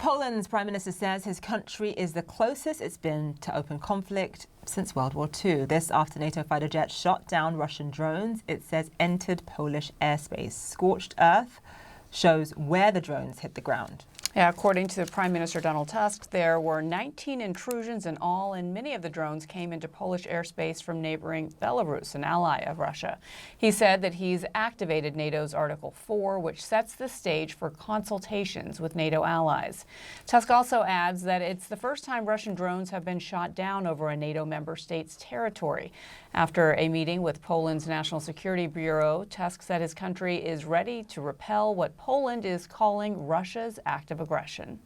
Poland's Prime Minister says his country is the closest it's been to open conflict since World War II. This after NATO fighter jets shot down Russian drones, it says entered Polish airspace. Scorched earth shows where the drones hit the ground. Yeah, according to Prime Minister Donald Tusk, there were 19 intrusions in all, and many of the drones came into Polish airspace from neighboring Belarus, an ally of Russia. He said that he's activated NATO's Article 4, which sets the stage for consultations with NATO allies. Tusk also adds that it's the first time Russian drones have been shot down over a NATO member state's territory. After a meeting with Poland's National Security Bureau, Tusk said his country is ready to repel what Poland is calling Russia's act of aggression.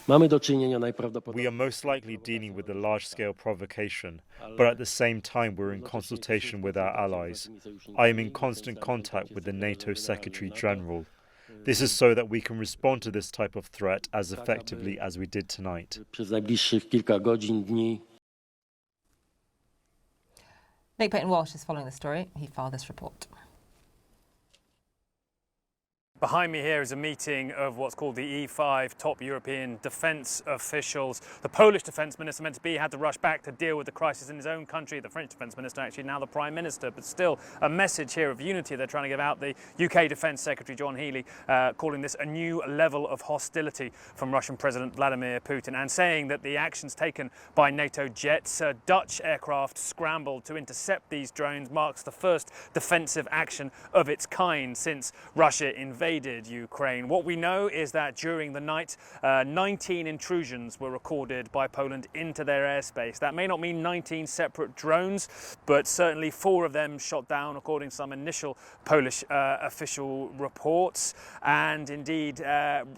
We are most likely dealing with a large-scale provocation, but at the same time we're in consultation with our allies. I am in constant contact with the NATO Secretary-General. This is so that we can respond to this type of threat as effectively as we did tonight. Nick Paton-Walsh is following the story. He filed this report. Behind me here is a meeting of what's called the E5 top European defence officials. The Polish defence minister meant to be had to rush back to deal with the crisis in his own country. The French defence minister, actually now the Prime Minister, but still a message here of unity they're trying to give out. The UK Defence Secretary John Healey calling this a new level of hostility from Russian President Vladimir Putin, and saying that the actions taken by NATO jets, Dutch aircraft scrambled to intercept these drones, marks the first defensive action of its kind since Russia invaded Ukraine. What we know is that during the night, 19 intrusions were recorded by Poland into their airspace. That may not mean 19 separate drones, but certainly 4 of them shot down, according to some initial Polish official reports, and indeed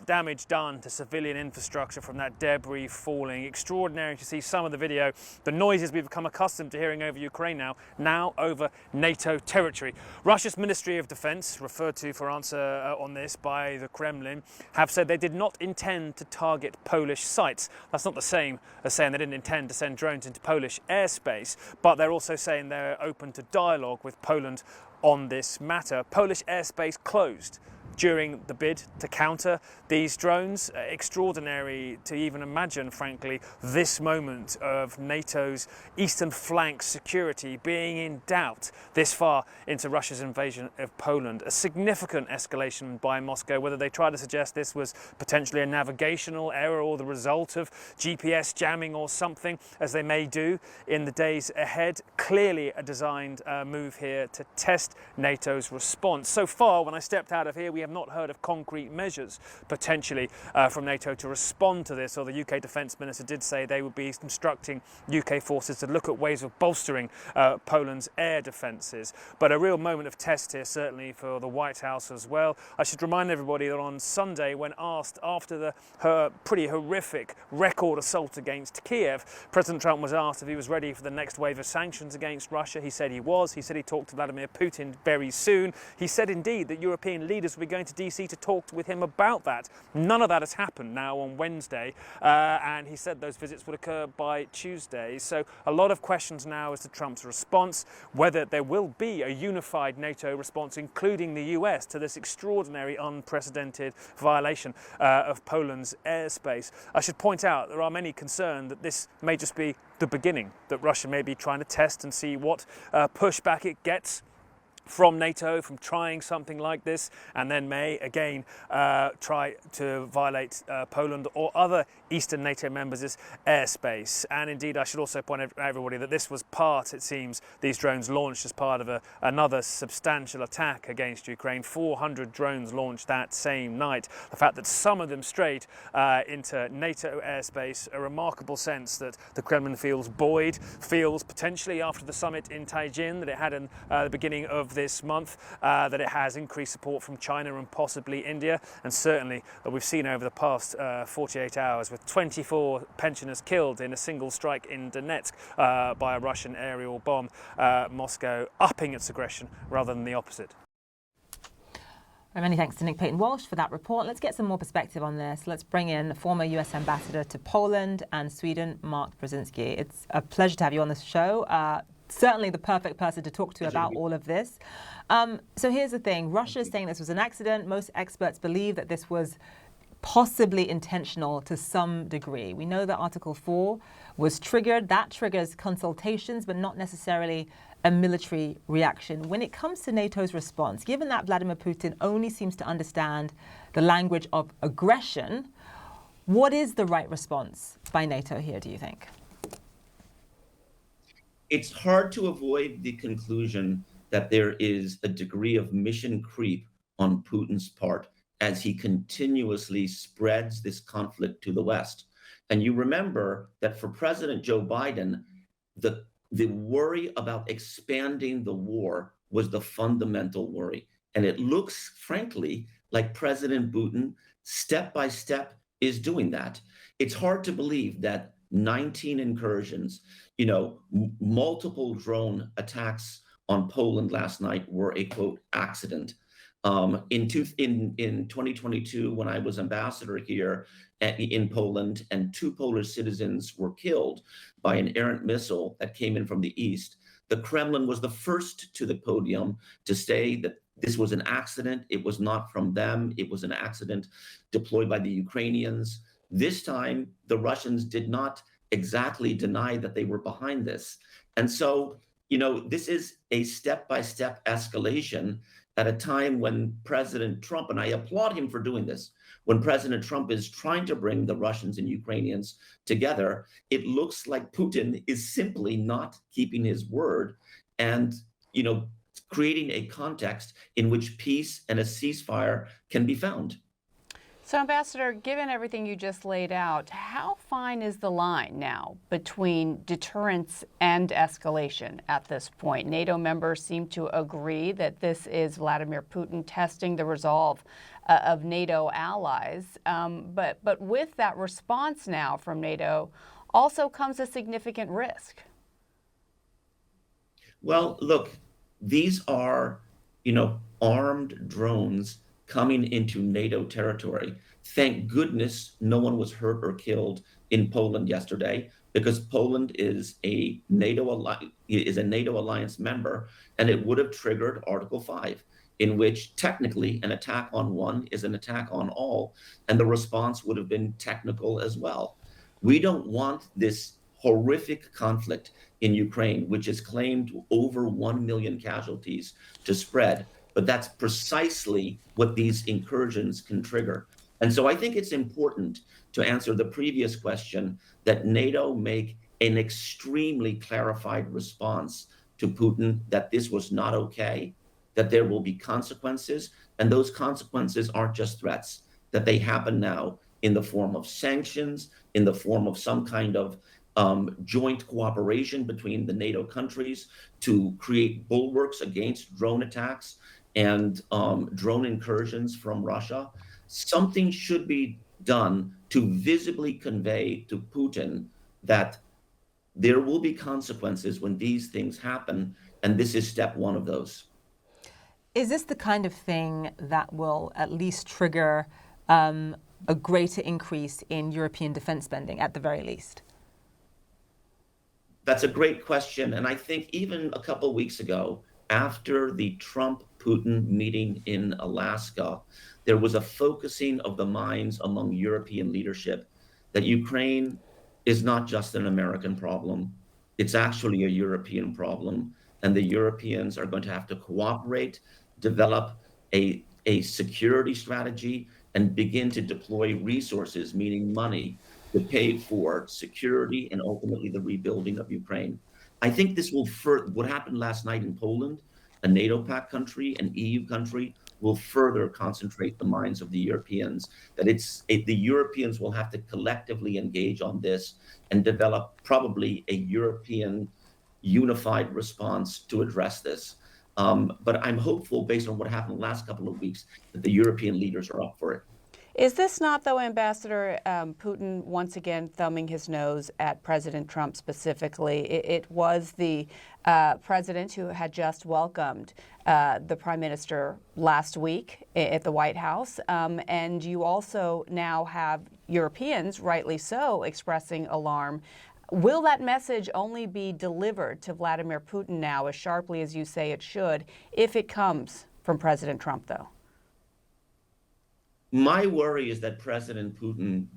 damage done to civilian infrastructure from that debris falling. Extraordinary to see some of the video, the noises we've become accustomed to hearing over Ukraine now over NATO territory. Russia's Ministry of Defense, referred to for answer on this by the Kremlin, have said they did not intend to target Polish sites. That's not the same as saying they didn't intend to send drones into Polish airspace, but they're also saying they're open to dialogue with Poland on this matter. Polish airspace closed during the bid to counter these drones. Extraordinary to even imagine, frankly, this moment of NATO's eastern flank security being in doubt this far into Russia's invasion of Poland. A significant escalation by Moscow, whether they try to suggest this was potentially a navigational error or the result of GPS jamming or something, as they may do in the days ahead. Clearly a designed move here to test NATO's response. So far, when I stepped out of here, we have not heard of concrete measures potentially from NATO to respond to this, or the UK Defence Minister did say they would be instructing UK forces to look at ways of bolstering Poland's air defences. But a real moment of test here, certainly for the White House as well. I should remind everybody that on Sunday, when asked after her pretty horrific record assault against Kiev, President Trump was asked if he was ready for the next wave of sanctions against Russia. He said he was. He said he talked to Vladimir Putin very soon. He said indeed that European leaders would be going to DC to talk with him about that. None of that has happened now on Wednesday, and he said those visits would occur by Tuesday. So a lot of questions now as to Trump's response, whether there will be a unified NATO response, including the US, to this extraordinary, unprecedented violation of Poland's airspace. I should point out there are many concerned that this may just be the beginning, that Russia may be trying to test and see what pushback it gets from NATO from trying something like this, and then may again try to violate Poland or other Eastern NATO members' airspace. And indeed, I should also point out to everybody that this was part, it seems, these drones launched as part of another substantial attack against Ukraine. 400 drones launched that same night. The fact that some of them strayed into NATO airspace, a remarkable sense that the Kremlin feels buoyed, feels potentially after the summit in Taijin that it had in the beginning of this month, that it has increased support from China and possibly India, and certainly that we've seen over the past 48 hours with 24 pensioners killed in a single strike in Donetsk by a Russian aerial bomb, Moscow upping its aggression rather than the opposite. Many thanks to Nick Paton-Walsh for that report. Let's get some more perspective on this. Let's bring in the former US Ambassador to Poland and Sweden, Mark Brzezinski. It's a pleasure to have you on the show. Certainly the perfect person to talk to about all of this. So here's the thing. Russia is saying this was an accident. Most experts believe that this was possibly intentional to some degree. We know that Article 4 was triggered. That triggers consultations, but not necessarily a military reaction. When it comes to NATO's response, given that Vladimir Putin only seems to understand the language of aggression, what is the right response by NATO here, do you think? It's hard to avoid the conclusion that there is a degree of mission creep on Putin's part as he continuously spreads this conflict to the West. And you remember that for President Joe Biden, the worry about expanding the war was the fundamental worry. And it looks, frankly, like President Putin, step by step, is doing that. It's hard to believe that 19 incursions, multiple drone attacks on Poland last night were a, quote, accident. In 2022, when I was ambassador here in Poland, and 2 Polish citizens were killed by an errant missile that came in from the east, the Kremlin was the first to the podium to say that this was an accident. It was not from them. It was an accident deployed by the Ukrainians. This time, the Russians did not exactly deny that they were behind this. And so, this is a step-by-step escalation at a time when President Trump, and I applaud him for doing this, when President Trump is trying to bring the Russians and Ukrainians together, it looks like Putin is simply not keeping his word and, creating a context in which peace and a ceasefire can be found. So, Ambassador, given everything you just laid out, how fine is the line now between deterrence and escalation at this point? NATO members seem to agree that this is Vladimir Putin testing the resolve of NATO allies. But with that response now from NATO also comes a significant risk. Well, look, these are, armed drones coming into NATO territory. Thank goodness no one was hurt or killed in Poland yesterday, because Poland is a NATO alliance member, and it would have triggered Article 5, in which technically an attack on one is an attack on all, and the response would have been technical as well. We don't want this horrific conflict in Ukraine, which has claimed over 1 million casualties, to spread. But that's precisely what these incursions can trigger. And so I think it's important to answer the previous question that NATO make an extremely clarified response to Putin, that this was not okay, that there will be consequences, and those consequences aren't just threats, that they happen now in the form of sanctions, in the form of some kind of joint cooperation between the NATO countries to create bulwarks against drone attacks and drone incursions from Russia. Something should be done to visibly convey to Putin that there will be consequences when these things happen, and this is step one of those. Is this the kind of thing that will at least trigger a greater increase in European defense spending at the very least? That's a great question. And I think even a couple of weeks ago, after the Trump-Putin meeting in Alaska, there was a focusing of the minds among European leadership that Ukraine is not just an American problem. It's actually a European problem. And the Europeans are going to have to cooperate, develop a security strategy, and begin to deploy resources, meaning money, to pay for security and ultimately the rebuilding of Ukraine. I think this will what happened last night in Poland, a NATO pact country, an EU country, will further concentrate the minds of the Europeans, that the Europeans will have to collectively engage on this and develop probably a European unified response to address this. But I'm hopeful, based on what happened the last couple of weeks, that the European leaders are up for it. Is this not, though, Ambassador, Putin once again thumbing his nose at President Trump specifically? It was the president who had just welcomed the prime minister last week at the White House. And you also now have Europeans, rightly so, expressing alarm. Will that message only be delivered to Vladimir Putin now, as sharply as you say it should, if it comes from President Trump, though? My worry is that President Putin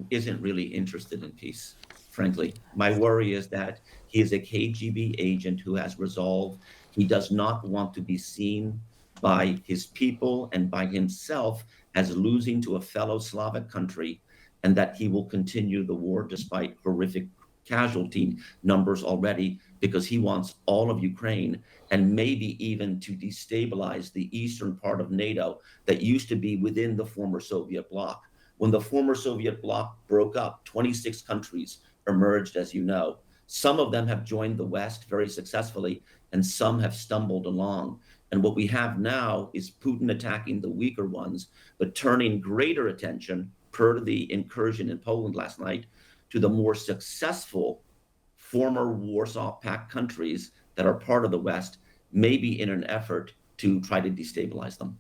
isn't really interested in peace, frankly. My worry is that he is a KGB agent who has resolve. He does not want to be seen by his people and by himself as losing to a fellow Slavic country, and that he will continue the war despite horrific casualty numbers already, because he wants all of Ukraine and maybe even to destabilize the eastern part of NATO that used to be within the former Soviet bloc. When the former Soviet bloc broke up, 26 countries emerged, as you know. Some of them have joined the West very successfully, and some have stumbled along. And what we have now is Putin attacking the weaker ones, but turning greater attention, per the incursion in Poland last night, to the more successful former Warsaw Pact countries that are part of the West, maybe in an effort to try to destabilize them.